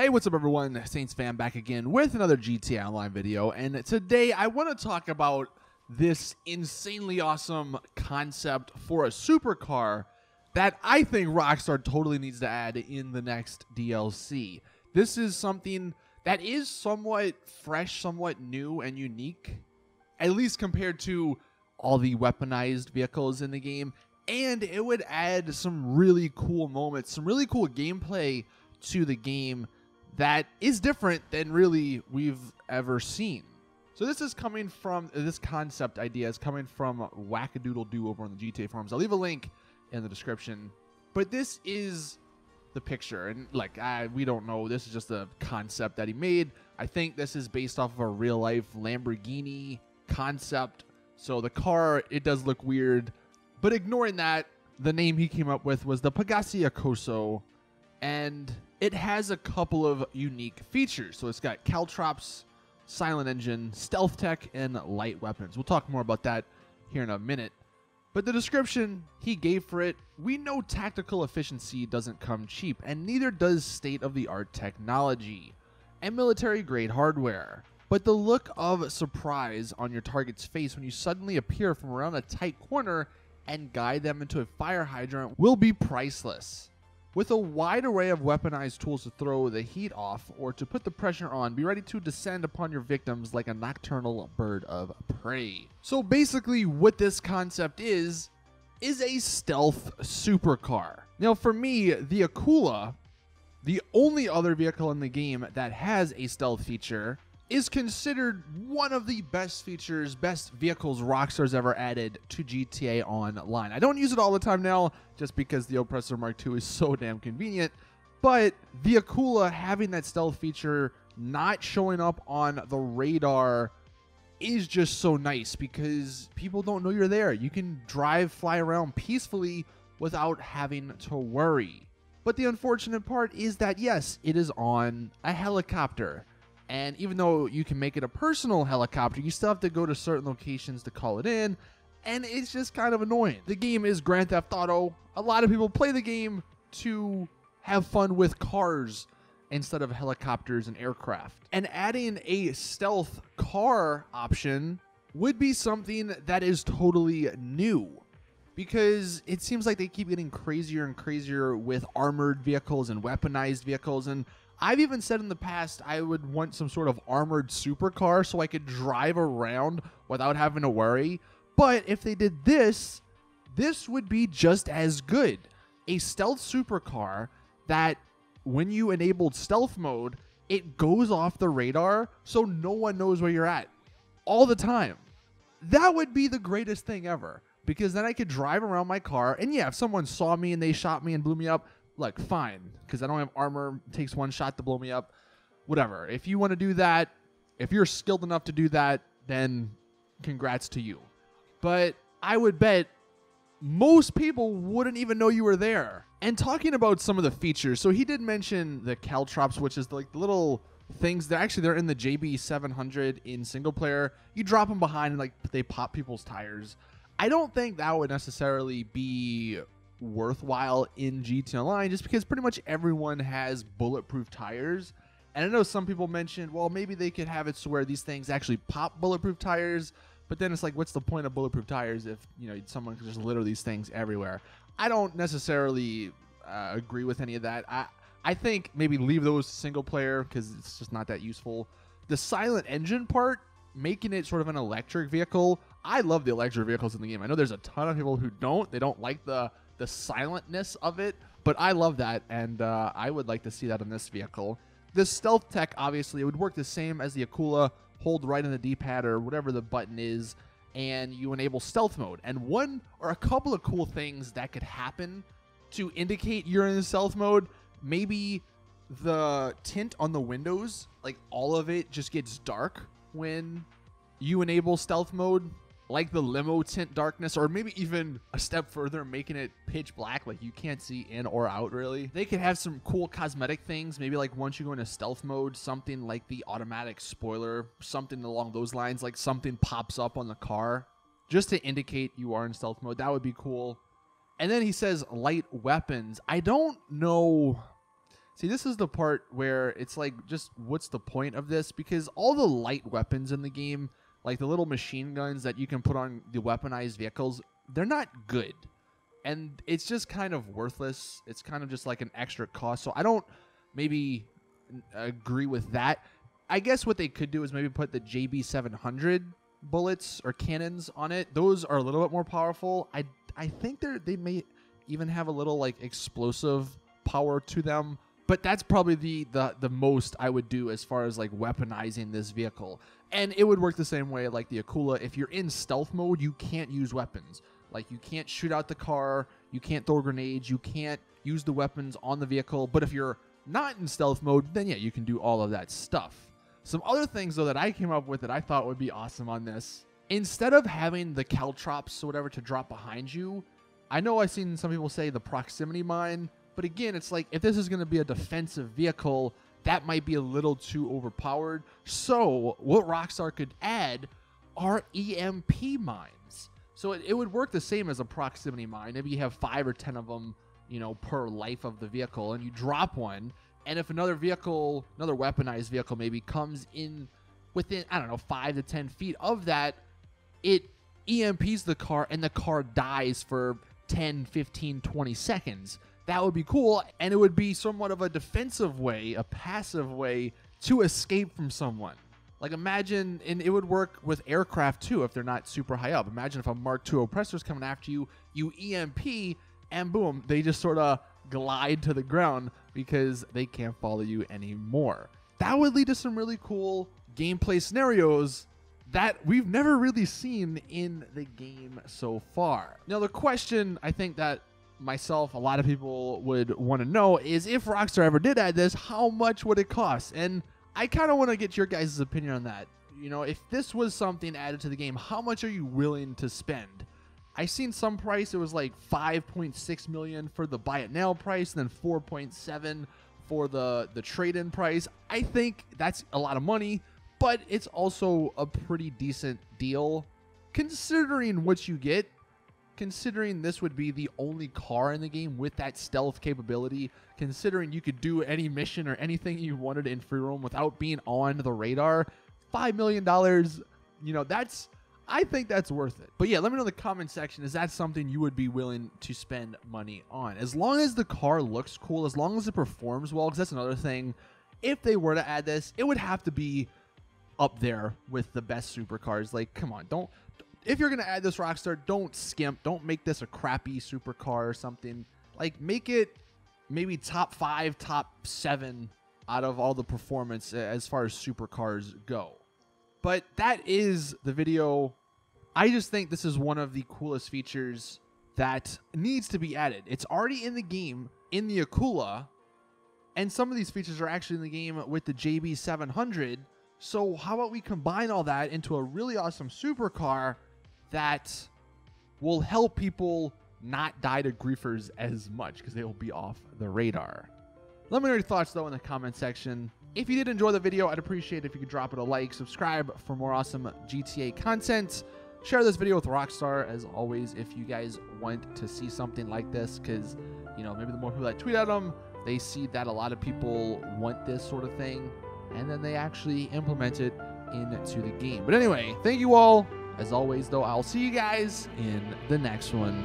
Hey, what's up everyone? Saints fan back again with another GTA Online video, and today I want to talk about this insanely awesome concept for a supercar that I think Rockstar totally needs to add in the next DLC. This is something that is somewhat fresh, somewhat new and unique, at least compared to all the weaponized vehicles in the game, and it would add some really cool moments, some really cool gameplay to the game that is different than really we've ever seen. So this is coming from, this concept idea is coming from Wackadoodle Doo over on the GTA forums. I'll leave a link in the description, but this is the picture, and like, we don't know, this is just a concept that he made. I think this is based off of a real life Lamborghini concept, so the car, it does look weird, but ignoring that, the name he came up with was the Pegassi Acoso, and it has a couple of unique features. So it's got caltrops, silent engine, stealth tech, and light weapons. We'll talk more about that here in a minute. But the description he gave for it, we know tactical efficiency doesn't come cheap, and neither does state-of-the-art technology and military-grade hardware. But the look of surprise on your target's face when you suddenly appear from around a tight corner and guide them into a fire hydrant will be priceless. With a wide array of weaponized tools to throw the heat off or to put the pressure on, be ready to descend upon your victims like a nocturnal bird of prey. So basically what this concept is a stealth supercar. Now for me, the Akula, the only other vehicle in the game that has a stealth feature, is considered one of the best features, best vehicles Rockstar's ever added to GTA Online. I don't use it all the time now, just because the Oppressor Mark II is so damn convenient, but the Akula having that stealth feature not showing up on the radar is just so nice because people don't know you're there. You can fly around peacefully without having to worry. But the unfortunate part is that, yes, it is on a helicopter. And even though you can make it a personal helicopter, you still have to go to certain locations to call it in, and it's just kind of annoying. The game is Grand Theft Auto. A lot of people play the game to have fun with cars instead of helicopters and aircraft. And adding a stealth car option would be something that is totally new, because it seems like they keep getting crazier and crazier with armored vehicles and weaponized vehicles, and I've even said in the past I would want some sort of armored supercar so I could drive around without having to worry. But if they did this, this would be just as good. A stealth supercar that when you enabled stealth mode, it goes off the radar so no one knows where you're at all the time. That would be the greatest thing ever, because then I could drive around my car, and yeah, if someone saw me and they shot me and blew me up, like, fine, because I don't have armor, it takes one shot to blow me up, whatever. If you want to do that, if you're skilled enough to do that, then congrats to you. But I would bet most people wouldn't even know you were there. And talking about some of the features, so he did mention the caltrops, which is like the little things that actually they're in the JB700 in single player. You drop them behind and like they pop people's tires. I don't think that would necessarily be worthwhile in GTA Online, just because pretty much everyone has bulletproof tires. And I know some people mentioned, well, maybe they could have it so where these things actually pop bulletproof tires, but then it's like, what's the point of bulletproof tires if, you know, someone could just litter these things everywhere? I don't necessarily agree with any of that. I think maybe leave those single player because it's just not that useful. The silent engine part, making it sort of an electric vehicle, I love the electric vehicles in the game. I know there's a ton of people who don't. They don't like the silentness of it, but I love that, and I would like to see that on this vehicle. The stealth tech, obviously, it would work the same as the Akula. Hold right on the D-pad or whatever the button is, and you enable stealth mode. And one or a couple of cool things that could happen to indicate you're in stealth mode, maybe the tint on the windows, like all of it just gets dark when you enable stealth mode, like the limo tint darkness, or maybe even a step further, making it pitch black, like you can't see in or out really. They could have some cool cosmetic things, maybe like once you go into stealth mode, something like the automatic spoiler, something along those lines, like something pops up on the car just to indicate you are in stealth mode. That would be cool. And then he says light weapons. I don't know. See, this is the part where it's like, just what's the point of this? Because all the light weapons in the game, like the little machine guns that you can put on the weaponized vehicles, they're not good. And it's just kind of worthless. It's kind of just like an extra cost. So I don't maybe agree with that. I guess what they could do is maybe put the JB700 bullets or cannons on it. Those are a little bit more powerful. I think they may even have a little like explosive power to them. But that's probably the most I would do as far as like weaponizing this vehicle. And it would work the same way like the Akula. If you're in stealth mode, you can't use weapons. Like you can't shoot out the car, you can't throw grenades, you can't use the weapons on the vehicle. But if you're not in stealth mode, then yeah, you can do all of that stuff. Some other things though that I came up with that I thought would be awesome on this. Instead of having the caltrops or whatever to drop behind you, I know I've seen some people say the proximity mine. But again, it's like if this is going to be a defensive vehicle, that might be a little too overpowered. So what Rockstar could add are EMP mines. So it would work the same as a proximity mine. Maybe you have 5 or 10 of them, you know, per life of the vehicle, and you drop one. And if another vehicle, another weaponized vehicle maybe comes in within, I don't know, 5 to 10 feet of that, it EMPs the car and the car dies for 10, 15, 20 seconds. That would be cool, and it would be somewhat of a defensive way, a passive way to escape from someone. Like imagine, and it would work with aircraft too if they're not super high up. Imagine if a Mark II oppressor is coming after you, you EMP, and boom, they just sort of glide to the ground because they can't follow you anymore. That would lead to some really cool gameplay scenarios that we've never really seen in the game so far. Now, the question I think that myself, a lot of people would want to know is if Rockstar ever did add this, how much would it cost? And I kind of want to get your guys' opinion on that. You know, if this was something added to the game, how much are you willing to spend? I seen some price, it was like 5.6 million for the buy it now price, and then 4.7 for the trade-in price. I think that's a lot of money, but it's also a pretty decent deal considering what you get. Considering this would be the only car in the game with that stealth capability, considering you could do any mission or anything you wanted in free roam without being on the radar, $5 million, you know, I think that's worth it. But yeah, let me know in the comment section, is that something you would be willing to spend money on? As long as the car looks cool, as long as it performs well, because that's another thing. If they were to add this, it would have to be up there with the best supercars. Like, come on, if you're going to add this, Rockstar, don't skimp. Don't make this a crappy supercar or something. Like, make it maybe top 5, top 7 out of all the performance as far as supercars go. But that is the video. I just think this is one of the coolest features that needs to be added. It's already in the game, in the Akula, and some of these features are actually in the game with the JB700. So how about we combine all that into a really awesome supercar that will help people not die to griefers as much because they will be off the radar. Let me know your thoughts though in the comment section. If you did enjoy the video, I'd appreciate it if you could drop it a like, subscribe for more awesome GTA content, share this video with Rockstar as always if you guys want to see something like this, because you know, maybe the more people that tweet at them, they see that a lot of people want this sort of thing and then they actually implement it into the game. But anyway, thank you all. As always, though, I'll see you guys in the next one.